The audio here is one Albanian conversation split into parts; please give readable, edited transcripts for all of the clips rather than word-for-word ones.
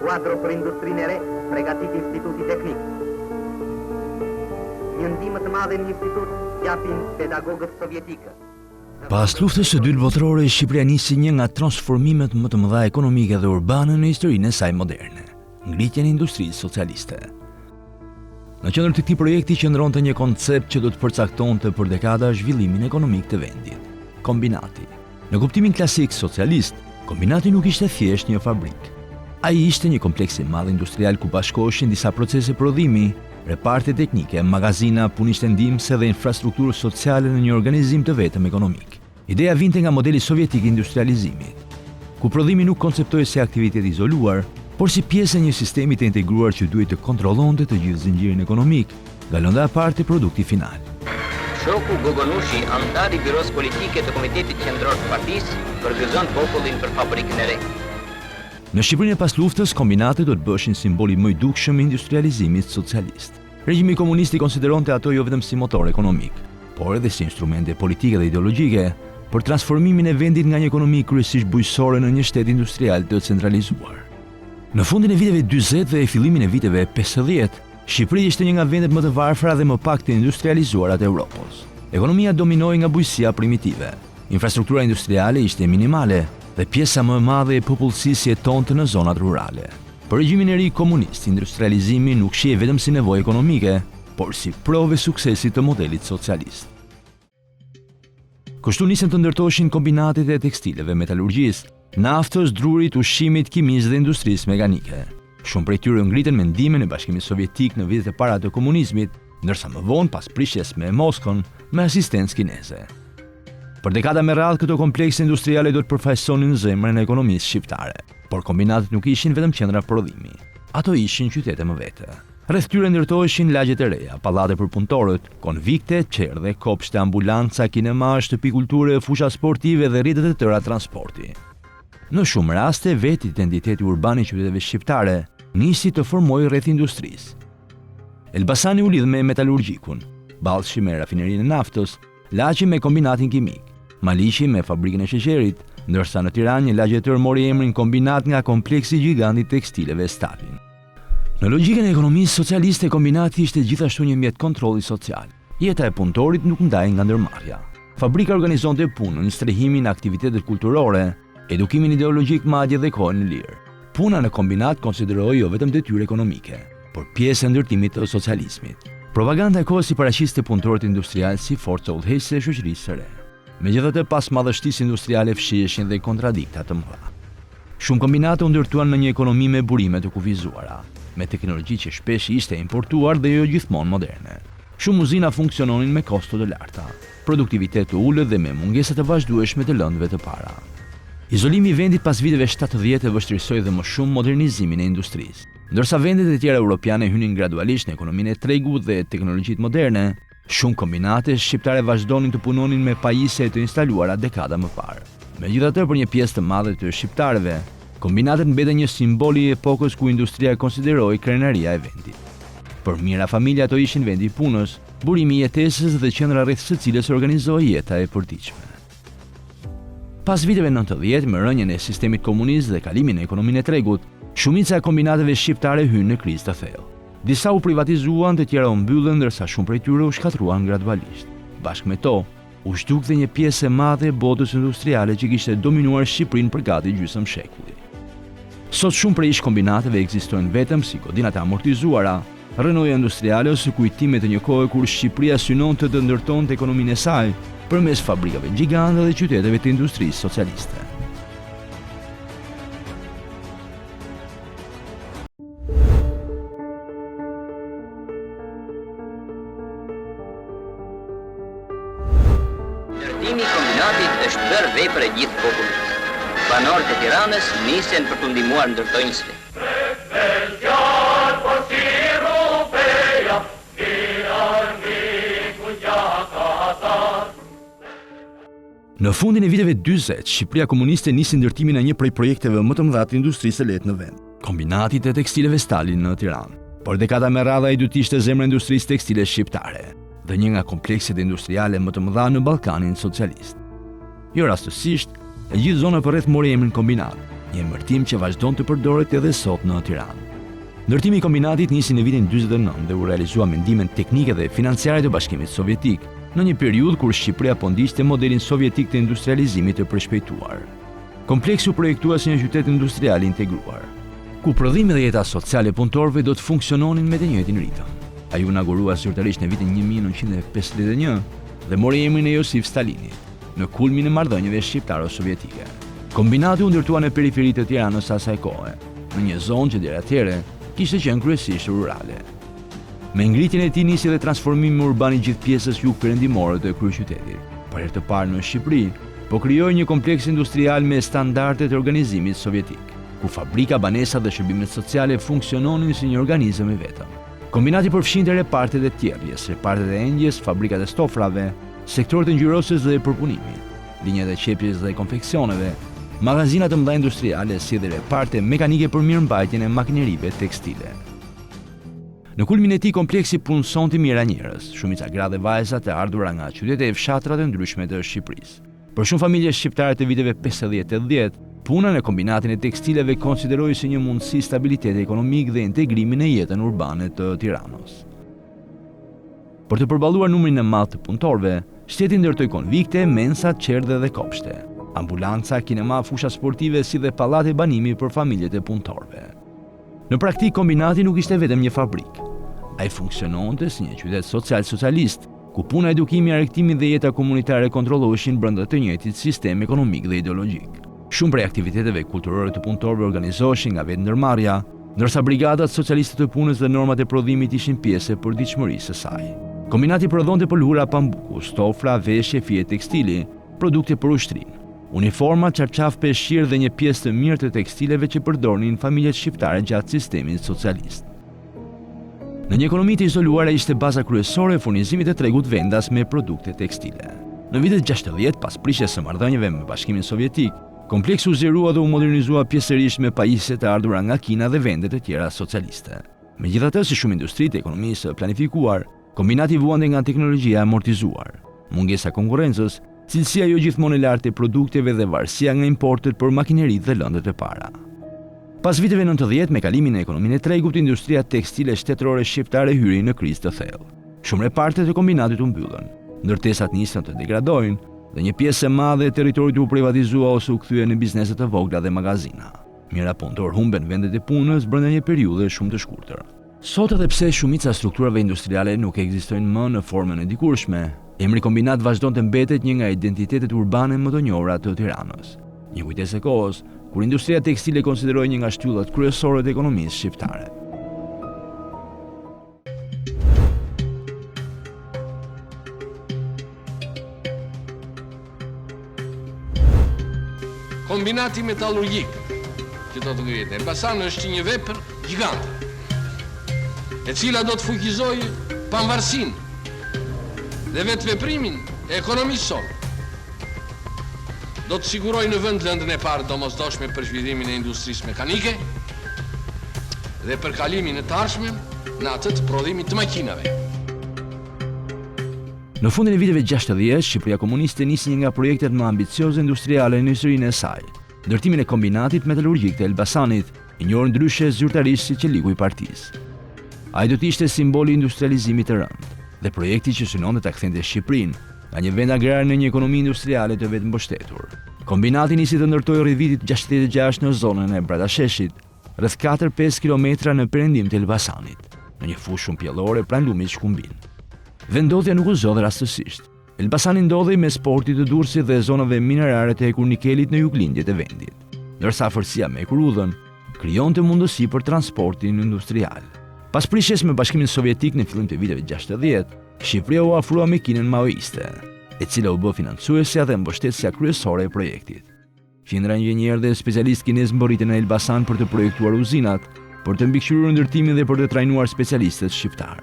kuadro për industrinë e re, pregatit Instituti Teknik. Një ndihmë të madhe në institut japin pedagogët sovjetikë. Pas luftës së dytë botërore, Shqipëria nisi një nga transformimet më të mëdha ekonomike dhe urbane në historinë e saj moderne, ngritjen e industrisë socialiste. Në qendër të këtij projekti qëndronte një koncept që do të përcaktonte për dekada zhvillimin ekonomik të vendit: kombinati. Në kuptimin klasik socialist, kombinati nuk ishte thjesht një fabrik. Ai ishte një kompleks i madh industrial ku bashkoheshin disa procese prodhimi, reparte teknike, magazina, punisht ndihmëse dhe infrastrukturë sociale në një organizim të vetëm ekonomik. Ideja vinte nga modeli sovjetik i industrializimit, ku prodhimi nuk konceptohej si aktivitet izoluar, por si pjesë e një sistemi të integruar që duhet të kontrollonte të gjithë zinxhirin ekonomik, nga lënda e parë te produkti final. Shoku Gogonushi, antar i Biros Politike të Komitetit Qendror të Partisë, përgëzon popullin për fabrikën e re. Në Shqipërinë pas luftës, kombinatet do të bëshin simboli më i dukshëm i industrializimit socialist. Regjimi komunist i konsideronte ato jo vetëm si motor ekonomik, por edhe si instrumente politike dhe ideologjike për transformimin e vendit nga një ekonomi kryesisht bujqësore në një shtet industrial të centralizuar. Në fundin e viteve 40 dhe e fillimin e viteve 50, Shqipëria ishte një nga vendet më të varfra dhe më pak të industrializuara të Evropës. Ekonomia dominoi nga bujqësia primitive. Infrastruktura industriale ishte minimale dhe pjesa më e madhe e popullsisë jetonte në zonat rurale. Për regjimin e ri komunist, industrializimi nuk shihej vetëm si nevojë ekonomike, por si provë suksesi të modelit socialist. Kështu nisën të ndërtoheshin kombinatet e tekstileve, metalurgjisë, naftës, drurit, ushqimit, kimisë dhe industrisë mekanike. Shumë prej tyre ngritën me ndihmën e Bashkimit Sovjetik në vitet e para të komunizmit, ndërsa më vonë pas prishjes me Moskën me asistencë kineze. Për dekada me radhë këto komplekse industriale do të përfaqësonin zemrën e ekonomisë shqiptare, por kombinatet nuk ishin vetëm qendra prodhimi. Ato ishin qytete më vete. Rreth tyre ndërtoheshin lagjet e reja, pallate për punëtorët, konvikte, qerdhe, kopshte, ambulanca, kinema, shtëpi kulture, fusha sportive dhe rrjetet e tëra transporti. Në shumë raste, vetë identiteti urban i qyteteve shqiptare nisi të formojë rreth industrisë. Elbasani u lidh me metalurgjikun, Ballshi me rafinerinë e naftës, Laçi me kombinatin kimik, Maliqi me fabrikën e sheqerit, ndërsa në Tiranë një lagje tërë mori emrin kombinat nga kompleksi gjigant i tekstileve Stalin. Në logjikën e ekonomisë socialiste, kombinati ishte gjithashtu një mjet kontrolli social. Jeta e punëtorit nuk ndahej nga ndërmarrja. Fabrika organizonte punën, strehimin, aktivitetet kulturore, edukimin ideologjik, madje dhe kohën e lirë. Puna në kombinat konsiderohej jo vetëm detyrë ekonomike, por pjesë e ndërtimit të socializmit. Propaganda e kohës i paraqiste punëtorët industrial si forca udhëheqëse e shoqërisë së re. Megjithatë, pas madhështisë industriale fshiheshin dhe kontradikta të mëdha. Shumë kombinate u ndërtuan në një ekonomi me burime të kufizuara, me teknologji që shpesh ishte importuar dhe jo gjithmonë moderne. Shumë uzina funksiononin me kosto të larta, produktivitet të ulët dhe me mungesa të vazhdueshme të lëndëve të para. Izolimi i vendit pas viteve 70 e vështirësoi dhe më shumë modernizimin e industrisë. Ndërsa vendet e tjera europiane hynin gradualisht në ekonominë e tregut dhe teknologjitë moderne, shumë kombinate shqiptare vazhdonin të punonin me pajisje të instaluara dekada më parë. Megjithatë, për një pjesë të madhe të shqiptarëve, kombinatet mbeten një simbol i epokës ku industria konsiderohej krenaria e vendit. Për mira familja ato ishin vendi i punës, burimi i jetesës dhe qendra rreth së cilës organizohej jeta e përditshme. Pas viteve 90, me rënjen e sistemit komunist dhe kalimin në ekonominë e tregut, shumica e kombinateve shqiptare hynë në krizë të thellë. Disa u privatizuan, të tjera u mbyllën, ndërsa shumë prej tyre u shkatruan gradualisht. Bashkë me to, u zhduk dhe një pjesë e madhe e botës industriale që kishte dominuar Shqipërinë për gati gjysmë shekulli. Sot shumë prej ish kombinateve ekzistojnë vetëm si godinat e amortizuara, rënoja industriale ose kujtime të një kohe kur Shqipëria synonte të ndërtonte ekonominë e saj përmes fabrikave gjigante dhe qyteteve të industrisë socialiste. Ndërtimi i kombinatit është bërë vepër e gjithë popullit. Banorët e Tiranës nisen për të ndihmuar ndërtonjësve. Në fundin e viteve 40, Shqipëria komuniste nisi ndërtimin e një prej projekteve më të mëdha të industrisë së lehtë në vend, kombinatit e tekstileve Stalin në Tiranë. Por dekada me radhë ai do të ishte zemra e industrisë tekstile shqiptare dhe një nga komplekset industriale më të mëdha në Ballkanin socialist. Jo rastësisht, e gjithë zona përreth mori emrin kombinat, një emërtim që vazhdon të përdoret edhe sot në Tiranë. Ndërtimi i kombinatit nisi në vitin 49 dhe u realizua me ndihmën teknike dhe financiare të Bashkimit Sovjetik, në një periudhë kur Shqipëria po ndiqte modelin sovjetik të industrializimit të përshpejtuar. Kompleksi u projektua si një qytet industrial integruar, ku prodhimi dhe jeta sociale e punëtorëve do të funksiononin me të njëjtin ritëm. Ai u inaugurua zyrtarisht në vitin 1951 dhe mori emrin e Josif Stalinit, në kulmin e marrëdhënieve shqiptaro-sovjetike. Kombinati u ndërtua në periferi të Tiranës së asaj kohe, në një zonë që deri atëherë kishte qenë kryesisht rurale. Me ngritjen e tij nisi dhe transformimi urban i gjithë pjesës jugperëndimore të kryeqytetit. Për herë të parë në Shqipëri, po krijoi një kompleks industrial me standardet e organizimit sovjetik, ku fabrika, banesa dhe shërbimet sociale funksiononin si një organizëm i vetëm. Kombinati përfshinte repartet e tjerrjes, repartet e engjës, fabrikat e stofrave, sektorët e ngjyrosjes dhe përpunimit, linjat e qepjes dhe konfeksioneve, magazina të mëdha industriale si dhe reparte mekanike për mirëmbajtjen e makinerive tekstile. Në kulmin e tij kompleksi punësonte mijëra njerëz, shumica gra dhe vajza të ardhura nga qytetet e fshatrat të ndryshme të Shqipërisë. Për shumë familje shqiptare të viteve 50-80, puna në kombinatin e tekstileve konsideroi si një mundësi stabiliteti ekonomik dhe integrimi në jetën urbane të Tiranës. Për të përballuar numrin e madh të punëtorëve, shteti ndërtoi konvikte, mensa, qerdhe dhe kopshte, ambulanca, kinema, fusha sportive si dhe pallate banimi për familjet e punëtorëve. Në praktik, kombinati nuk ishte vetëm një fabrik. Ai funksiononte si një qytet social-socialist, ku puna, edukimi, arrektimi dhe jeta komunitare kontrolloheshin brenda të njëjtit sistem ekonomik dhe ideologjik. Shumë prej aktiviteteve kulturore të punëtorëve organizoheshin nga vetëndërmarrja, ndërsa brigadat socialiste të punës dhe normat e prodhimit ishin pjesë e përditshmërisë së saj. Kombinati prodhonte pëlhura pambuku, stofra, veshje, fije tekstili, produkte për ushtrim, uniforma, çarçaf, peshqir dhe një pjesë të mirë të tekstileve që përdornin familjet shqiptare gjatë sistemit socialist. Në një ekonomi të izoluar ishte baza kryesore e furnizimit të tregut vendas me produkte tekstile. Në vitet 60, pas prishjes së marrëdhënieve me Bashkimin Sovjetik, kompleksi u zgjerua dhe u modernizua pjesërisht me pajisje të ardhura nga Kina dhe vende të tjera socialiste. Megjithatë, si shumë industri të ekonomisë së planifikuar, kombinati vuante nga teknologjia e amortizuar, mungesa konkurrencës, cilësia jo gjithmonë e lartë e produkteve dhe varësia nga importet për makineri dhe lëndet e para. Pas viteve 90, me kalimin e ekonominë e tregut, industria tekstile shtetërore shqiptare hyri në krizë të thellë. Shumë reparte të kombinatit u mbyllën, ndërtesat nisën të degradojnë dhe një pjesë e madhe e territorit u privatizua ose u kthye në biznese të vogla dhe magazina. Mijëra punëtor humben vendet e punës brenda një periudhe shumë të shkurtër. Sot, edhe pse shumica strukturave industriale nuk ekzistojnë më në formën e dikurshme, emri kombinat vazhdon të mbetet një nga identitetet urbane më të njohura të Tiranës. Një kujtesë e kohës kur industria tekstile konsideroi një nga shtyllat kryesore të ekonomisë shqiptare. Kombinati metallurgjik, që do të ngrihet. Elbasan është një vepër gjigante, e cila do të fuqizojë pavarësinë dhe vetë veprimin e ekonomisë sonë. Do të siguroj në vend lëndën e parë domosdoshme për zhvillimin e industrisë mekanike dhe për kalimin e të ardhshëm në atë të prodhimit të makinave. Në fundin e viteve 60, Shqipëria komuniste nisi një nga projektet më ambicioze industriale në historinë e saj, ndërtimin e kombinatit metallurgjik të Elbasanit, i njohur ndryshe zyrtarisht si qeliku i partisë. Ai do të ishte simboli i industrializimit të rënd dhe projekti që synonte ta kthente Shqipërinë nga një vend agrar në një ekonomi industriale të vetëmbështetur. Kombinati nisi të ndërtojë rreth vitit 66 në zonën e Bratasheshit, rreth 4-5 kilometra në perëndim të Elbasanit, në një fushë shumë pjellore pranë lumit Shkumbin. Vendodhja nuk u zgjodhi rastësisht. Elbasani ndodhej mes portit të Durrësit dhe zonave minerare të ekur nikelit në juglindjet e vendit, ndërsa afërsia me ekurudhën krijonte mundësi për transportin industrial. Pas prishjes me Bashkimin Sovjetik në fillim të viteve 60, Shqipëria u afrua makinën maoiste, e cila u bë financuesja dhe mbështetësja kryesore e projektit. Qindra inxhinierë dhe specialistë kinezë mbërritën në Elbasan për të projektuar uzinat, për të mbikëqyrur ndërtimin dhe për të trajnuar specialistët shqiptar.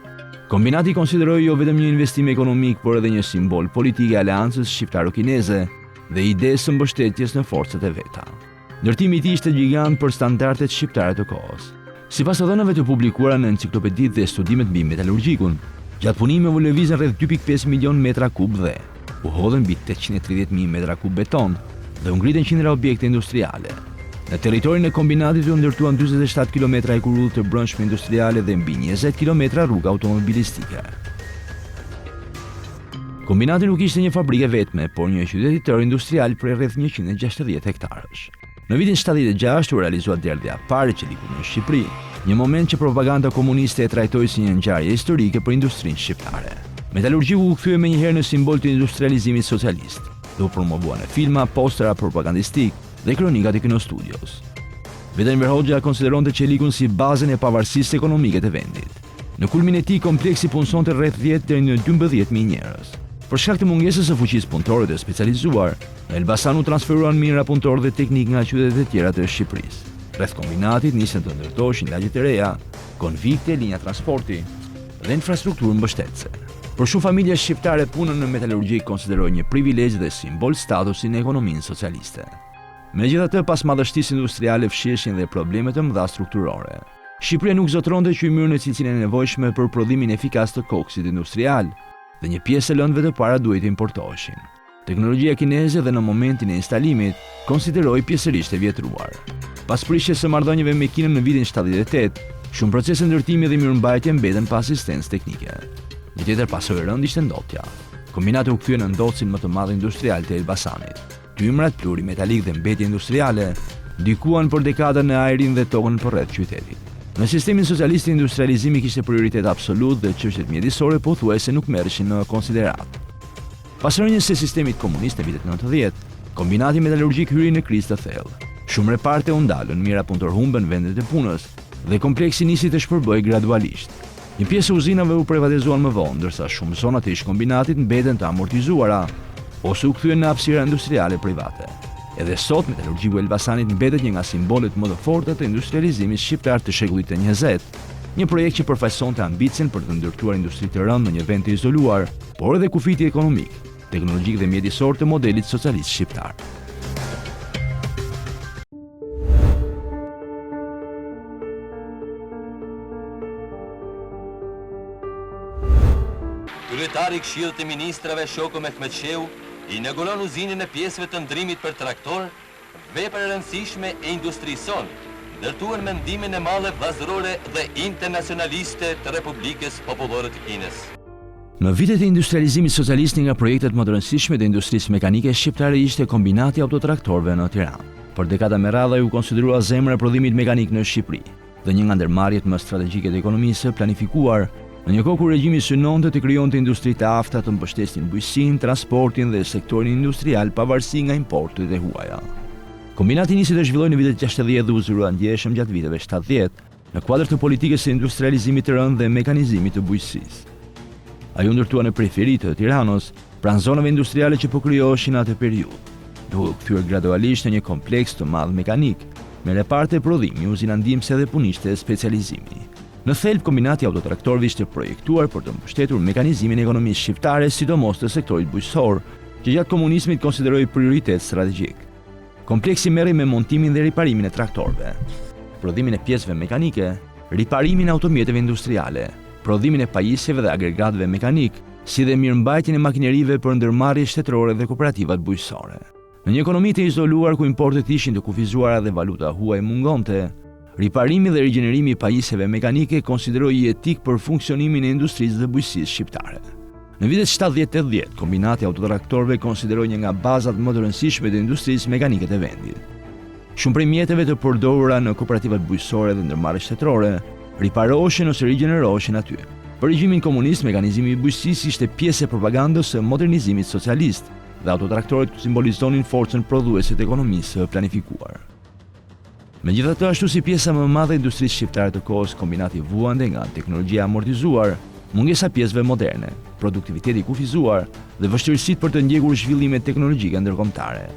Kombinati konsideroi jo vetëm një investim ekonomik, por edhe një simbol politik i aleancës shqiptaro-kineze dhe idesë së mbështetjes në forcat e veta. Ndërtimi i tij ishte gjigant për standardet shqiptare të kohës. Sipas të dhënave të publikuara në enciklopeditë dhe studimet mbi metalurgjikun, gjatë punimeve u lëvizën rreth 2.5 milion metra kub dhe u hodhën mbi 830.000 metra kub beton dhe u ngritën qindra objekte industriale. Në territorin e kombinatit u ndërtuan 47 kilometra e kurull të brendshme industriale dhe mbi 20 kilometra rrugë automobilistike. Kombinati nuk ishte një fabrikë vetme, por një qytet i tërë industrial prej rreth 160 hektarësh. Në vitin 76 u realizua derdhja e parë e qelikut në Shqipëri, një moment që propaganda komuniste e trajtoi si një ngjarje historike për industrinë shqiptare. Metalurgjiku u kthye menjëherë në simbol të industrializimit socialist, dhe u promovua në filma, postera propagandistik dhe kronikat e kinostudios. Vetë Enver Hoxha konsideronte qelikun si bazën e pavarësisë ekonomike të vendit. Në kulmin e tij, kompleksi punësonte rreth 10 deri në 12.000 njerëz. Për shkak të mungesës së fuqisë punëtore të specializuar, në Elbasan u transferuan mijëra punëtorë dhe teknik nga qytetet e tjera të Shqipërisë. Rreth kombinatit nisën të ndërtoheshin lagje të reja, konvikte, linja transporti dhe infrastrukturë mbështetëse. Për shumë familje shqiptare, punën në metalurgji konsideroi një privilegj dhe simbol statusi në ekonominë socialiste. Megjithatë, pas madhështisë industriale fshiheshin dhe probleme të mëdha strukturore. Shqipëria nuk zotronte qymyrën e cilësinë e nevojshme për prodhimin efikas të koksit industrial, dhe një pjesë e lëndëve të para duhet të importoheshin. Teknologjia kineze dhe në momentin e instalimit konsideroi pjesërisht e vjetruar. Pas prishjes së marrëdhënieve me Kinën në vitin 78, shumë procese ndërtimi dhe mirëmbajtje mbeten pa asistencë teknike. Një tjetër pasojë e rëndë ishte ndotja. Kombinati u kthye në ndotësin më të madh industrial të Elbasanit. Tymrat, plurimetalik dhe mbetje industriale ndikuan për dekada në ajrin dhe tokën përreth qytetit. Në sistemin socialist, industrializimi kishte prioritet absolut dhe çështjet mjedisore pothuajse nuk merreshin në konsiderat. Pas rënjes së sistemit komunist në vitet 90, kombinati metalurgjik hyri në krizë të thellë. Shumë reparte u ndalën, mijëra punëtor humbën vendet e punës dhe kompleksi nisi të shpërbëhej gradualisht. Një pjesë e uzinave u privatizuan më vonë, ndërsa shumë zona të ish-kombinatit mbeten të amortizuara ose u kthyen në hapësira industriale private. Edhe sot metalurgjiku i Elbasanit mbetet një nga simbolet më të forta të industrializimit shqiptar të shekullit të 20, një projekt që përfaqësonte ambicien për të ndërtuar industri të rëndë në një vend të izoluar, por edhe kufiti ekonomik, teknologjik dhe mjedisor të modelit socialist shqiptar. Kryetari i Këshillit të Ministrave Shoko Mehmetsheu inauguron uzinën e pjesëve të ndrimit për traktor, vepër e rëndësishme e industrisë sonë, ndërtuar me ndihmën e madhe vllazërore dhe internacionaliste të Republikës Popullore të Kinës. Në vitet e industrializimit socialist, nga projektet më të rëndësishme të industrisë mekanike shqiptare ishte kombinati autotraktorëve në Tiranë. Për dekada me radhë u konsiderua zemra e prodhimit mekanik në Shqipëri dhe një nga ndërmarrjet më strategjike të ekonomisë planifikuar në një kohë kur regjimi synonte të krijonte industri të afta të mbështesnin bujqësinë, transportin dhe sektorin industrial pavarësi nga importet e huaja. Kombinati nisi të zhvillojë në vitet 60 dhe u zyrua ndjeshëm gjatë viteve 70 në kuadër të politikës së industrializimit të rëndë dhe mekanizimit të bujqësisë. Ai u ndërtua në periferi të Tiranës, pranë zonave industriale që po krijoheshin atë periudhë, duke u kthyer gradualisht në një kompleks të madh mekanik, me reparte prodhimi, uzina ndihmëse dhe punishte specializimi. Në thelb, kombinati autotraktorëve ishte projektuar për të mbështetur mekanizimin e ekonomisë shqiptare, sidomos të sektorit bujqësor, që gjatë komunizmit konsideroi prioritet strategjik. Kompleksi merri me montimin dhe riparimin e traktorëve, prodhimin e pjesëve mekanike, riparimin e automjeteve industriale, prodhimin e pajisjeve dhe agregatëve mekanik, si dhe mirëmbajtjen e makinerive për ndërmarrje shtetërore dhe kooperativat bujqësore. Në një ekonomi të izoluar ku importet ishin të kufizuara dhe valuta huaj mungonte, riparimi dhe rigjenerimi i pajisjeve mekanike konsideroi etik për funksionimin e industrisë dhe bujqësisë shqiptare. Në vitet 70-80, kombinati autotraktorëve konsideroi një nga bazat më të rëndësishme të industrisë mekanike të vendit. Shumë prej mjeteve të përdorura në kooperativat bujqësore dhe ndërmarrje shtetërore riparoheshin ose rigjeneroheshin aty. Për regjimin komunist, mekanizimi i bujqësisë ishte pjesë e propagandës së modernizimit socialist dhe autotraktorët simbolizonin forcën prodhuese të ekonomisë së planifikuar. Megjithatë, ashtu si pjesa më e madhe e industrisë shqiptare të kohës, kombinati vuante nga teknologjia amortizuar, mungesa pjesëve moderne, produktiviteti kufizuar dhe vështirësitë për të ndjekur zhvillimet teknologjike ndërkombëtare.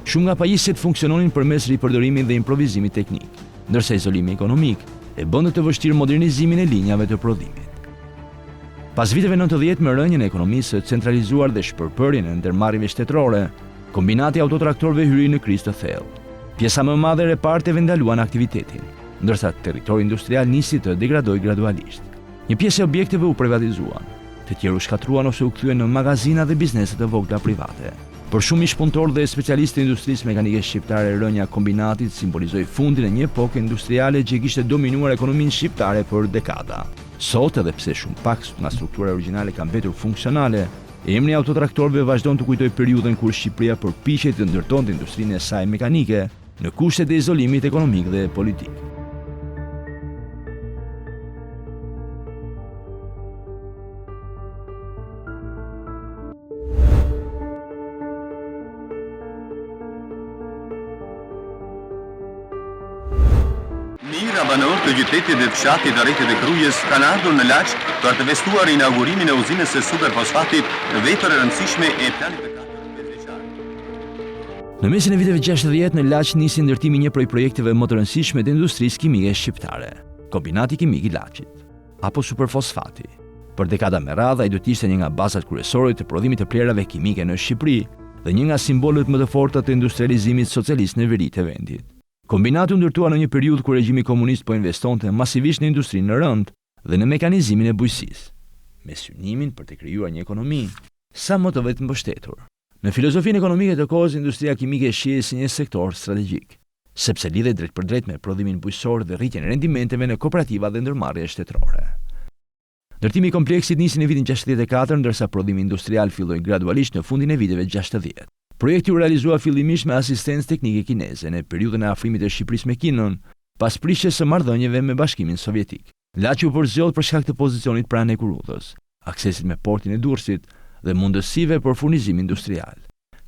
Shumë nga pajisjet funksiononin përmes ripërdorimit dhe improvizimit teknik, ndërsa izolimi ekonomik e bënte të vështirë modernizimin e linjave të prodhimit. Pas viteve 90 me rënjen e ekonomisë së centralizuar dhe shpërpërjen e ndërmarrjeve shtetërore, kombinati autotraktorëve hyri në krizë të thellë. Pjesa më e madhe e reparteve ndaluan aktivitetin, ndërsa territori industrial nisi të degradojë gradualisht. Një pjesë e objekteve u privatizuan, të tjerë u shkatruan ose u kthyen në magazina dhe biznese të vogla private. Për shumë ish punëtor dhe specialistë të industrisë mekanike shqiptare, rënja e kombinatit simbolizoi fundin e një epoke industriale që kishte dominuar ekonominë shqiptare për dekada. Sot, edhe pse shumë pak nga struktura origjinale ka mbetur funksionale, emri autotraktorëve vazhdon të kujtojë periudhën kur Shqipëria përpiqej të ndërtonte industrinë e saj mekanike në kushtet e izolimit ekonomik dhe politik. Mijëra banor të qytetit dhe fshatit të rrethit të Krujës kanë ardhur në Laç për të festuar inaugurimin e uzinës së superfosfatit, vepër e rëndësishme e planit të 4 vjeçar. Në mesin e viteve 60 në Laç nisi ndërtimi një prej projekteve më të rëndësishme të industrisë kimike shqiptare, Kombinati Kimik i Laçit, apo superfosfati. Për dekada me radhë ai do të ishte një nga bazat kryesore të prodhimit të plerave kimike në Shqipëri dhe një nga simbolet më të forta të industrializimit socialist në veri të vendit. Kombinati u ndërtua në një periudhë kur regjimi komunist po investonte masivisht në industrinë në rënd dhe në mekanizimin e bujqësisë, me synimin për të krijuar një ekonomi sa më të vetë mbështetur. Në filozofinë ekonomike të kohës, industria kimike shihet si një sektor strategjik, sepse lidhet drejt për drejt me prodhimin bujqësor dhe rritjen e rendimenteve në kooperativa dhe ndërmarrje shtetërore. Ndërtimi i kompleksit nisi në vitin 64, ndërsa prodhimi industrial filloi gradualisht në fundin e viteve 60. Projekti u realizua fillimisht me asistencë teknike kineze në periudhën e afrimit të Shqipërisë me Kinën, pas prishjes së marrëdhënieve me Bashkimin Sovjetik. Laçi u përzgjodh për shkak të pozicionit pranë Kurudhës, aksesit me portin e Durrësit dhe mundësive për furnizim industrial.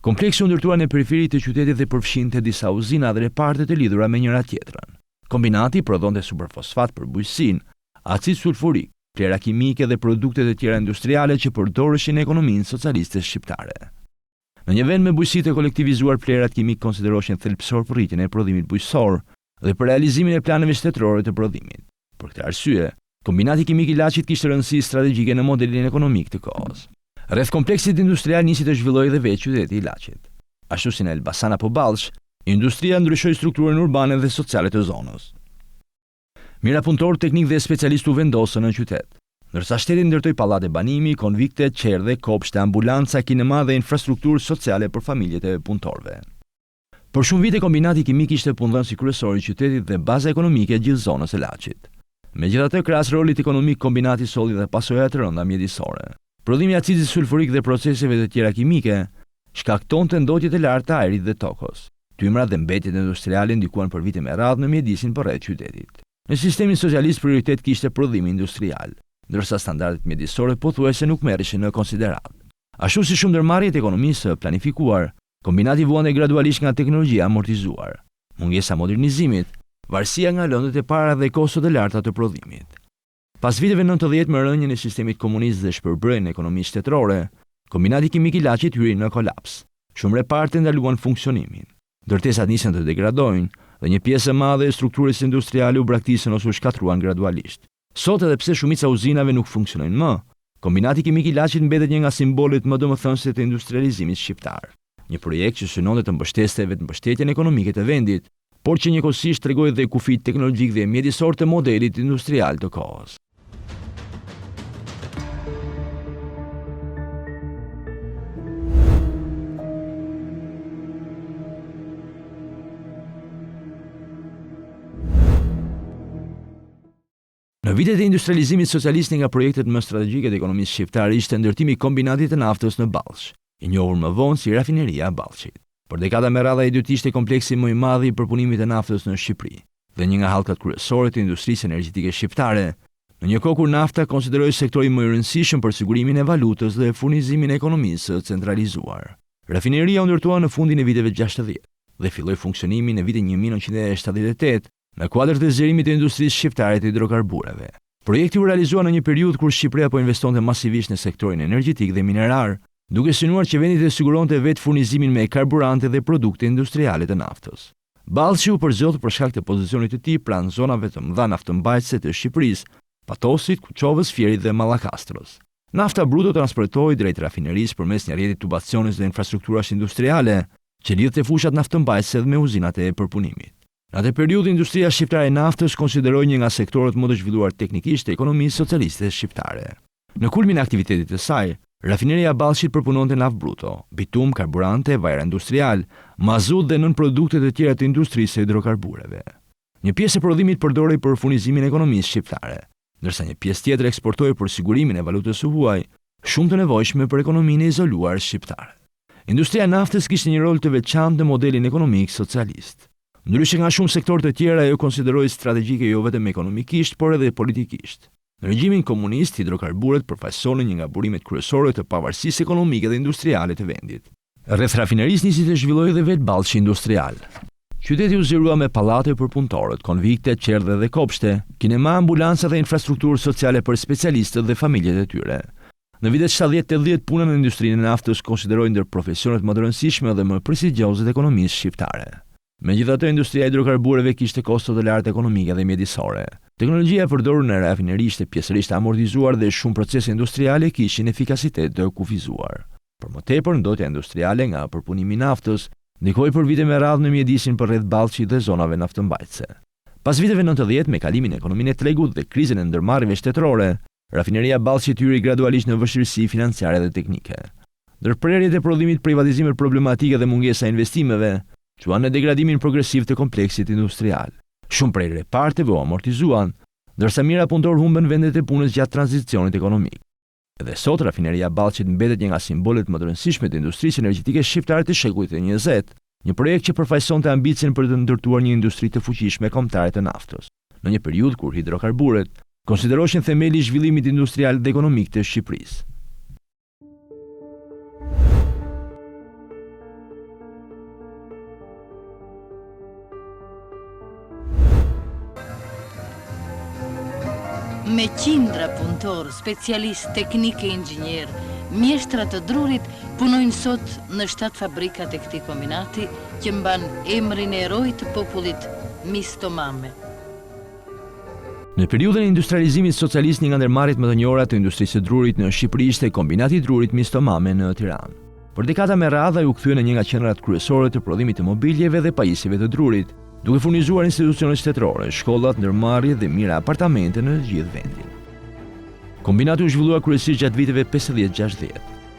Kompleksi u ndërtua në periferi të qytetit dhe përfshinte disa uzina dhe reparte të lidhura me njëra tjetrën. Kombinati prodhonte superfosfat për bujqësinë, acid sulfurik, plera kimike dhe produkte të tjera industriale që përdoreshin në ekonominë socialiste shqiptare. Në një vend me bujqësi të kolektivizuar, plerat kimik konsideroheshin thelbësor për rritjen e prodhimit bujqësor dhe për realizimin e planeve shtetërore të prodhimit. Për këtë arsye, Kombinati Kimik i Laçit kishte rëndësi strategjike në modelin ekonomik të kohës. Rreth kompleksit industrial nisi të zhvillohej dhe vetë qyteti i Laçit. Ashtu si në Elbasan apo Ballsh, industria ndryshoi strukturën urbane dhe sociale të zonës. Mira punëtor, teknik dhe specialistë u vendosën në qytet, ndërsa shteti ndërtoi pallate banimi, konvikte, qerdhe, kopshte, ambulanca, kinema dhe infrastrukturë sociale për familjet e punëtorëve. Për shumë vite Kombinati Kimik ishte punëdhënësi kryesor i qytetit dhe baza ekonomike e gjithë zonës së Laçit. Megjithatë, krahas rolit ekonomik, kombinati solli dhe pasoja të rënda mjedisore. Prodhimi i acidit sulfurik dhe proceseve të tjera kimike shkaktonte ndotje të lartë të ajrit dhe tokës. Tymrat dhe mbetjet industriale ndikuan për vite me radhë në mjedisin përreth qytetit. Në sistemin socialist prioritet kishte prodhimi industrial, ndërsa standardet mjedisore pothuajse nuk merreshin në konsiderat. Ashtu si shumë ndërmarrjet e ekonomisë planifikuar, kombinati vuante gradualisht nga teknologjia amortizuar, mungesa modernizimit, varësia nga lëndët e para dhe kostot e larta të prodhimit. Pas viteve 90 me rënjen e sistemit komunist dhe shpërbrejnë e ekonomisë shtetërore, Kombinati Kimik i Laçit hyri në kolaps. Shumë reparte ndaluan funksionimin. Ndërtesat nisën të degradojnë dhe një pjesë e madhe e strukturës industriale u braktisën ose u shkatruan gradualisht. Sot, edhe pse shumica uzinave nuk funksionojnë më, Kombinati Kimik i Laçit mbetet një nga simbolet më domethënëse të industrializimit shqiptar. Një projekt që synonte të mbështeste vetë mbështetjen ekonomike të vendit, por që njëkohësisht tregoi dhe kufit teknologjik dhe mjedisor të modelit industrial të kohës. Në vitet e industrializimit socialist, nga projektet më strategjike të ekonomisë shqiptare ishte ndërtimi i kombinatit të naftës në Ballsh, i njohur më vonë si rafineria e Ballshit. Për dekada me radhë ai do të ishte kompleksi më i madh i përpunimit të naftës në Shqipëri dhe një nga hallkat kryesore të industrisë energjetike shqiptare, në një kohë kur nafta konsiderohej sektori më i rëndësishëm për sigurimin e valutës dhe furnizimin e ekonomisë së centralizuar. Rafineria u ndërtua në fundin e viteve 60 dhe filloi funksionimin në vitin 1978 në kuadër të zgjerimit të industrisë shqiptare të hidrokarbureve. Projekti u realizua në një periudhë kur Shqipëria po investonte masivisht në sektorin energjetik dhe minerar, duke synuar që vendi të siguronte vetë furnizimin me karburante dhe produkte industriale të naftës. Ballshi u përzgjodh për shkak të pozicionit të tij pranë zonave të mëdha naftëmbajtëse të Shqipërisë, Patosit, Kuçovës, Fierit dhe Mallakastrës. Nafta bruto transportohej drejt rafinerisë përmes një rrjeti tubaciones dhe infrastrukturash industriale që lidhte fushat naftëmbajtëse me uzinat e përpunimit. Në atë periudhë, industria shqiptare e naftës konsiderohej një nga sektorët më të zhvilluar teknikisht të ekonomisë socialiste shqiptare. Në kulmin e aktivitetit të saj, Rafineria Ballshit përpunonte naftë bruto, bitum, karburante, vajra industrial, mazut dhe nën produkte të tjera të industrisë së hidrokarbureve. Një pjesë e prodhimit përdorej për furnizimin e ekonomisë shqiptare, ndërsa një pjesë tjetër eksportoi për sigurimin e valutës së huaj, shumë të nevojshme për ekonominë e izoluar shqiptare. Industria e naftës kishte një rol të veçantë në modelin ekonomik socialist. Ndryshe nga shumë sektorë të tjera, ajo konsideroi strategjike jo vetëm ekonomikisht, por edhe politikisht. Në regjimin komunist, hidrokarburet përfaqësonin një nga burimet kryesore të pavarësisë ekonomike dhe industriale të vendit. Rreth rafinerisë nisi të zhvillojë dhe vetë ballshi industrial. Qyteti u zgjerua me pallate për punëtorët, konvikte, qerdhe dhe kopshte, kinema, ambulanca dhe infrastrukturë sociale për specialistët dhe familjet e tyre. Në vitet 70-80 punën në industrinë e naftës konsideroi ndër profesionet më të rëndësishme dhe më prestigjioze të ekonomisë shqiptare. Megjithatë, industria e hidrokarbureve kishte kosto të larta ekonomike dhe mjedisore. Teknologjia e përdorur në rafineri ishte pjesërisht amortizuar dhe shumë procese industriale kishin efikasitet të kufizuar. Për më tepër, ndotja industriale nga përpunimi i naftës ndikoi për vite me radhë në mjedisin për rreth Ballshit dhe zonave naftëmbajtëse. Pas viteve 90 me kalimin e ekonominë e tregut dhe krizën e ndërmarrjeve shtetërore, rafineria Ballshit hyri gradualisht në vështirësi financiare dhe teknike. Ndërprerjet e prodhimit, privatizimet problematike dhe mungesa e investimeve quan në degradimin progresiv të kompleksit industrial. Shumë prej reparteve u amortizuan, ndërsa mijëra punëtor humbën vendet e punës gjatë tranzicionit ekonomik. Edhe sot rafineria Ballshit mbetet një nga simbolet më të rëndësishme të industrisë energjetike shqiptare të shekullit të 20, një projekt që përfaqësonte ambicien për të ndërtuar një industri të fuqishme kombëtare të naftës, në një periudhë kur hidrokarburet konsideroheshin themeli i zhvillimit industrial dhe ekonomik të Shqipërisë. Me qindra punëtor, specialist, teknik e inxhinier, mjeshtra të Drurit punojnë sot në 7 fabrikat e këtij kombinati që mban emrin e erojit të popullit Mistomame. Në periudhën e industrializimit socialist, një nga ndërmarrjet më të njohura të industrisë së drurit në Shqipëri ishte kombinati i drurit Mistomame në Tiranë. Për dekada me radhë ai u kthye në një nga qendrat kryesore të prodhimit të mobiljeve dhe pajisjeve të drurit, duke furnizuar institucione shtetërore, shkollat, ndërmarrje dhe mira apartamente në gjithë vendin. Kombinati u zhvillua kryesisht gjatë viteve 50-60,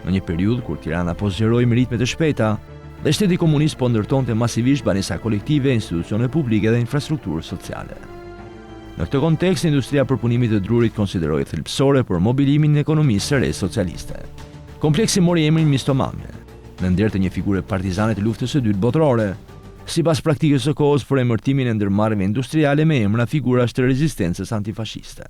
në një periudhë kur Tirana po zgjeroi me ritme të shpejta dhe shteti komunist po ndërtonte masivisht banesa kolektive, institucione publike dhe infrastrukturë sociale. Në këtë kontekst, industria përpunimit të drurit konsideroi thelbësore për mobilimin e ekonomisë së re socialiste. Kompleksi mori emrin Mistomame, në nder të një figure partizane të luftës së dytë botërore, sipas praktikës së kohës për emërtimin e ndërmarrjeve industriale me emra figurash të rezistencës antifashiste.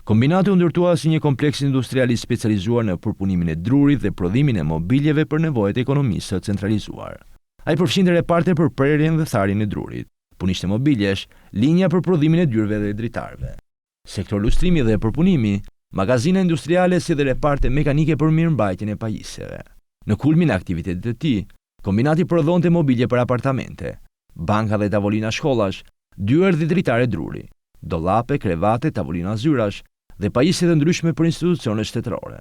Kombinati u ndërtua si një kompleks industrial i specializuar në përpunimin e drurit dhe prodhimin e mobiljeve për nevojat e ekonomisë së centralizuar. Ai përfshinte reparte për prerjen dhe tharjen e drurit, punishte mobiljesh, linja për prodhimin e dyrëve dhe dritarëve, sektor lustrimi dhe përpunimi, magazina industriale si dhe reparte mekanike për mirëmbajtjen e pajisjeve. Në kulmin e aktivitetit të tij, kombinati prodhonte mobilje për apartamente, banka dhe tavolina shkollash, dyert dhe dritare druri, dollape, krevate, tavolina zyrash dhe pajisje të ndryshme për institucione shtetërore.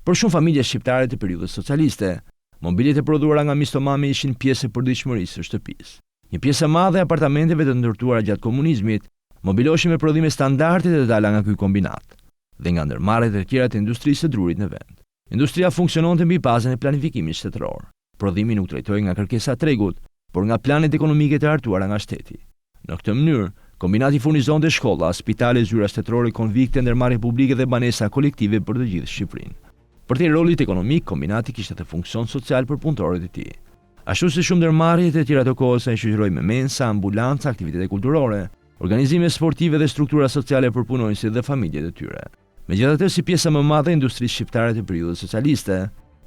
Për shumë familje shqiptare të periudhës socialiste, mobiljet e prodhuara nga Mistomame ishin pjesë e përditshmërisë së shtëpisë. Një pjesë e madhe e apartamenteve të ndërtuara gjatë komunizmit mobiloheshin me prodhime standarde të dala nga ky kombinat dhe nga ndërmarrjet e tjera të industrisë së drurit në vend. Industria funksiononte mbi bazën e planifikimit shtetëror. Prodhimi nuk trajtohej nga kërkesa e tregut, por nga planet ekonomike të hartuara nga shteti. Në këtë mënyrë, kombinati furnizonte shkolla, spitale, zyra shtetërore, konvikte, ndërmarrje publike dhe banesa kolektive për të gjithë Shqipërinë. Për te rolit ekonomik, kombinati kishte të funksion social për punëtorët e tij. Ashtu si shumë ndërmarrjet e tjera të kohës ai shoqëroi me mensa, ambulanca, aktivitete kulturore, organizime sportive dhe struktura sociale për punonjësit dhe familjet e tyre. Megjithatë, si pjesa më e madhe e industrisë shqiptare të periudhës socialiste,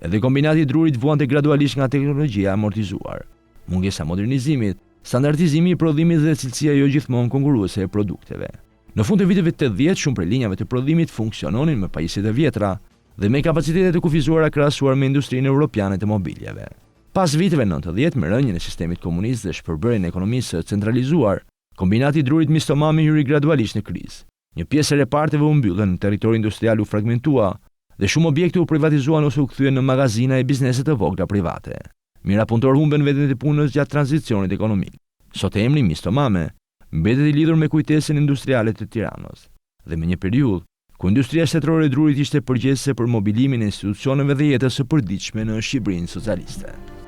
edhe kombinati i drurit vuante gradualisht nga teknologjia amortizuar, mungesa modernizimit, standardizimi i prodhimit dhe cilësia jo gjithmonë konkurruese e produkteve. Në fund të viteve 80, shumë prej linjave të prodhimit funksiononin me pajisje të vjetra dhe me kapacitete të kufizuara krahasuar me industrinë europiane të mobiljeve. Pas viteve 90, me rënien e sistemit komunist dhe shpërbërjen e ekonomisë centralizuar, kombinati i drurit Mistomame hyri gradualisht në krizë. Një pjesë e reparteve u mbyllën, territori industrial u fragmentua dhe shumë objekte u privatizuan ose u kthyen në magazina e biznese të vogla private. Mira punëtor humben vendet e punës gjatë tranzicionit ekonomik. Sot emri Mistomame mbetet i lidhur me kujtesën industriale të Tiranës dhe me një periudhë ku industria shtetërore e drurit ishte përgjegjëse për mobilimin e institucioneve dhe jetës së përditshme në Shqipërinë socialiste.